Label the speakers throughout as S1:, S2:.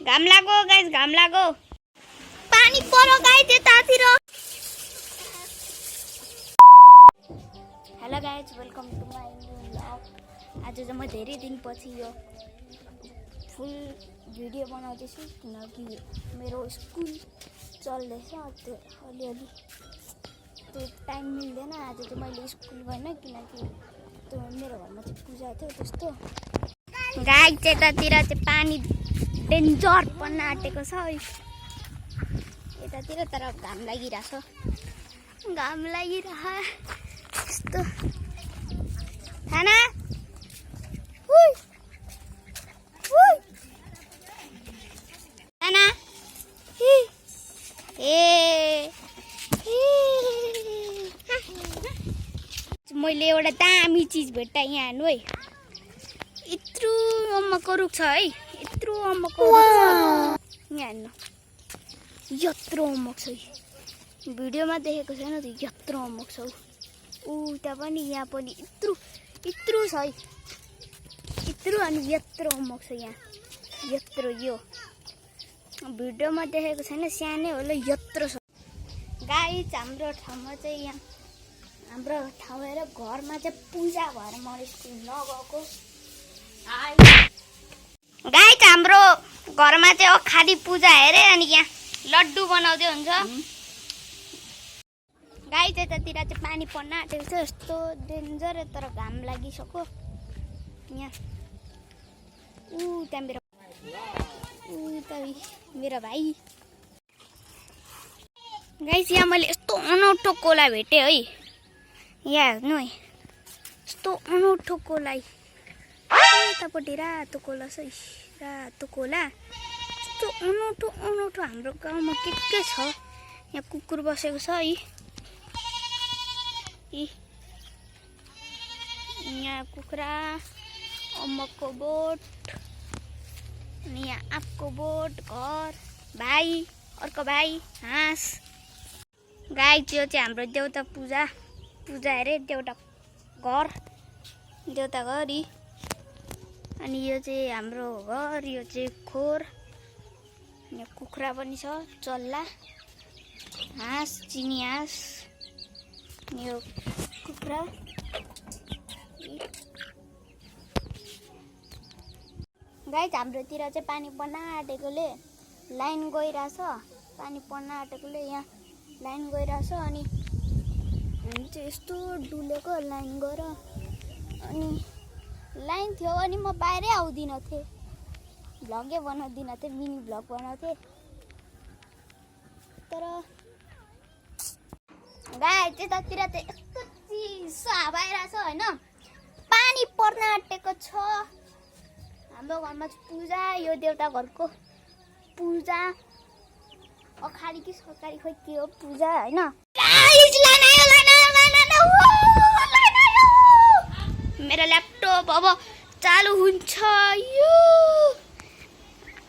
S1: घाम लागो गाइस, घाम लागो। पानी परो गाइस यतातिर। Hello guys, welcome to my new blog. आज चाहिँ म धेरै दिनपछि यो फुल भिडियो बनाउँदैछु किनकि मेरो स्कुल चल्दैछ। त्यो अलिअलि त्यो टाइम मिल्दैन। आज चाहिँ मैले स्कुल गएन किनकि त्यो मेरो घरमा चाहिँ पूजा थियो त्यस्तो। गाइस यतातिर चाहिँ पानी डेन्जर पर्न आँटेको छ यतातिर, तर घाम लागिरहेछ। घाम लागिरह यस्तो खाना खाना मैले एउटा दामी चिज भेट्टाएँ यहाँ हेर्नु है। यत्रो अम्मको रुख छ है, यत्रो अम्मको रुख छ यहाँ हेर्नु। यत्रो अम्मक छ, भिडियोमा देखेको छैन त। यत्रो अम्मक छ उता पनि यहाँ पनि यत्रो यत्रो छ है, यत्रो अनि यत्रो अम्मक छ यहाँ। यत्रो यो भिडियोमा देखेको छैन, सानै होला यत्रो छ। गाइस हाम्रो ठाउँमा चाहिँ यहाँ हाम्रो ठाउँ हेर घरमा चाहिँ पूजा भएर म स्कुल नगएको। गाइस हाम्रो घरमा चाहिँ खाली पूजा हेरे अनि यहाँ लड्डु बनाउँदै हुन्छ। गाइस यतातिर चाहिँ पानी पर्न आँटेको छ यस्तो डेन्जर, तर घाम लागिसक्यो यहाँ। त्यहाँ मेरो भाइ। गाइस यहाँ मैले यस्तो अनौठो कोला भेटेँ है, यहाँ हेर्नु है। यस्तो अनौठो कोला यतापट्टि रातो कोला छ, रातो कोला। यस्तो अनौठो अनौठो हाम्रो गाउँमा के छ। यहाँ कुकुर बसेको छ है, यहाँ कुखुरा, अम्मकको बोट, अनि यहाँ आँपको बोट, घर, भाइ, अर्को भाइ, हाँस। गाई त्यो चाहिँ हाम्रो देउता पूजा अरे देउता घर, देउता घरी। अनि यो चाहिँ हाम्रो घर, यो चाहिँ खोर। यहाँ कुखुरा पनि छ, चल्ला, हाँस, चिनी हाँस, यो कुखुरा। गाइस हाम्रोतिर चाहिँ पानी पर्न आँटेकोले लाइन गइरहेछ। पानी पर्न आँटेकोले यहाँ लाइन गइरहेछ अनि हामी चाहिँ यस्तो डुलेको लाइन गएर। अनि लाइन थियो अनि म बाहिरै आउँदिनँ थिएँ, भ्लगै बनाउँदिनँ थिएँ, मिनी भ्लग बनाउँथेँ। तर गाइस त्यतातिर चाहिँ यस्तो चिसो हावा आइरहेछ होइन। पानी पर्न आँटेको छ। हाम्रो घरमा चाहिँ पूजा, यो देउता घरको पूजा। अखाडी कि सरकारी खोइ के हो पूजा होइन। मेरो ल्यापटप अब चालु हुन्छ। यो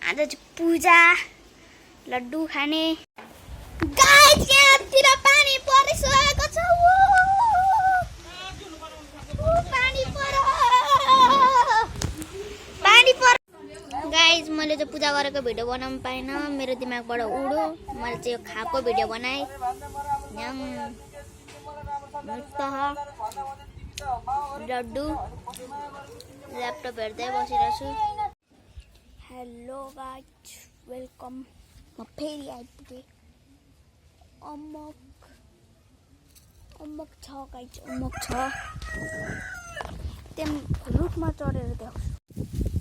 S1: आज चाहिँ पूजा, लड्डु खाने। गाइस यहाँतिर पानी परिसकेको छ। गाइस मैले चाहिँ पूजा गरेको भिडियो बनाउनु पाइनँ, मेरो दिमागबाट उड्यो। मैले चाहिँ यो खाएको भिडियो बनाएँ। लड्डु ल्यापटप हेर्दै बसिरहेको छु। हेलो गाइस वेलकम, म फेरि आइपुगेँ। अम्मक छ गाइस, अम्मक छ। त्यहाँ रुखमा चढेर देखाउँछु।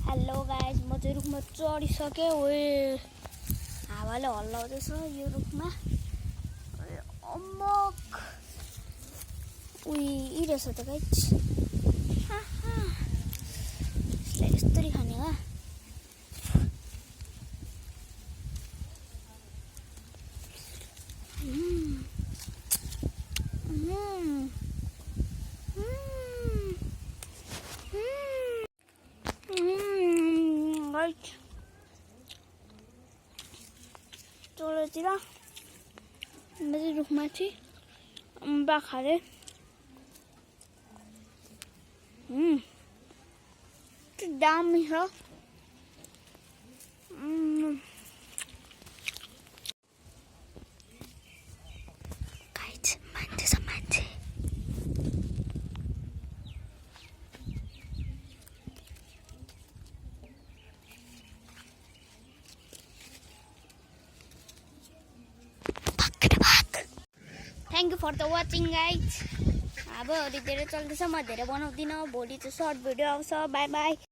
S1: हेलो गाइस म चाहिँ रुखमा चढिसकेँ। हावाले हल्लाउँदैछ यो रुखमा। अम्मक रहेछ त गाइस। यसलाई यस्तरी खाने हो। चोरतिर मैले रुखमाथि अम्बा खाएँ। दामी छ। गाइस मान्छे छ मान्छे। Thank you for the watching guys. अब धेरै चल्दैछ, म धेरै बनाउँदिनँ। भोलि चाहिँ सर्ट भिडियो आउँछ। Bye by.